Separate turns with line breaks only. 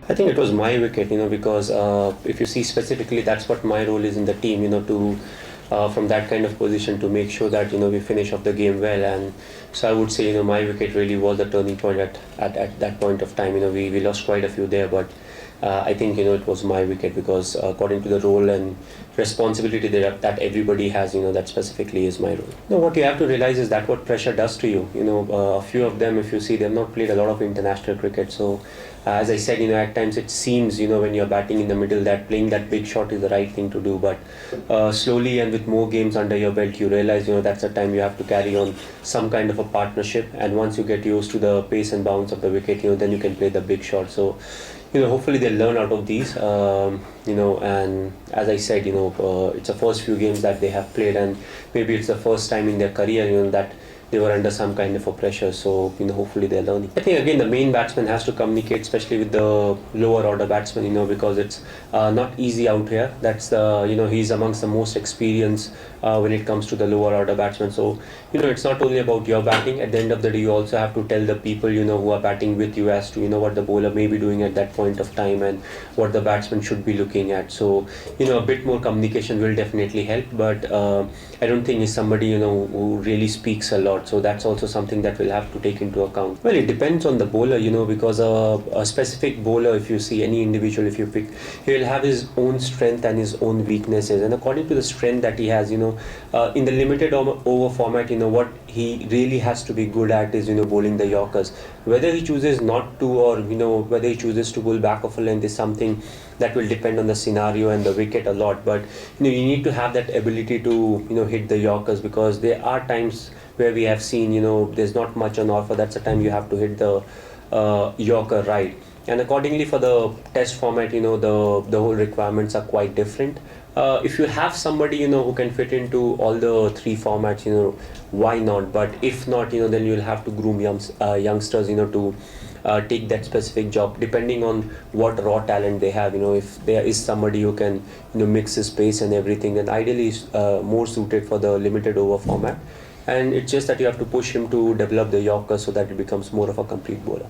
I think it was my wicket, because if you see specifically, that's what my role is in the team, to from that kind of position to make sure that we finish off the game well. And so I would say my wicket really was the turning point at that point of time. We lost quite a few there, but I think it was my wicket because according to the role and responsibility that everybody has, that specifically is my role. What you have to realize is that what pressure does to you. A few of them, if you see, they've not played a lot of international cricket, so as I said, at times it seems, when you're batting in the middle, that playing that big shot is the right thing to do. But slowly and with more games under your belt, you realize, that's the time you have to carry on some kind of a partnership. And once you get used to the pace and bounce of the wicket, then you can play the big shot. So, hopefully they'll learn out of these. And as I said, it's the first few games that they have played, and maybe it's the first time in their career, that they were under some kind of a pressure. So hopefully they're learning. I think again the main batsman has to communicate, especially with the lower order batsmen, because it's not easy out here. That's he's amongst the most experienced when it comes to the lower order batsmen. So it's not only about your batting. At the end of the day, you also have to tell the people who are batting with you as to what the bowler may be doing at that point of time and what the batsman should be looking at. So a bit more communication will definitely help. But I don't think he's somebody who really speaks a lot. So that's also something that we'll have to take into account. Well, it depends on the bowler, because a specific bowler, if you see any individual, if you pick, he will have his own strength and his own weaknesses. And according to the strength that he has, in the limited over format, what he really has to be good at is, bowling the Yorkers. Whether he chooses not to, or, whether he chooses to bowl back of a length is something that will depend on the scenario and the wicket a lot. But, you need to have that ability to, hit the Yorkers, because there are times where we have seen, there's not much on offer. That's the time you have to hit the Yorker right. And accordingly for the test format, the whole requirements are quite different. If you have somebody, who can fit into all the three formats, why not? But if not, then you'll have to groom youngsters, to take that specific job, depending on what raw talent they have. If there is somebody who can, mix his pace and everything, then ideally is more suited for the limited over format. And it's just that you have to push him to develop the Yorker so that it becomes more of a complete bowler.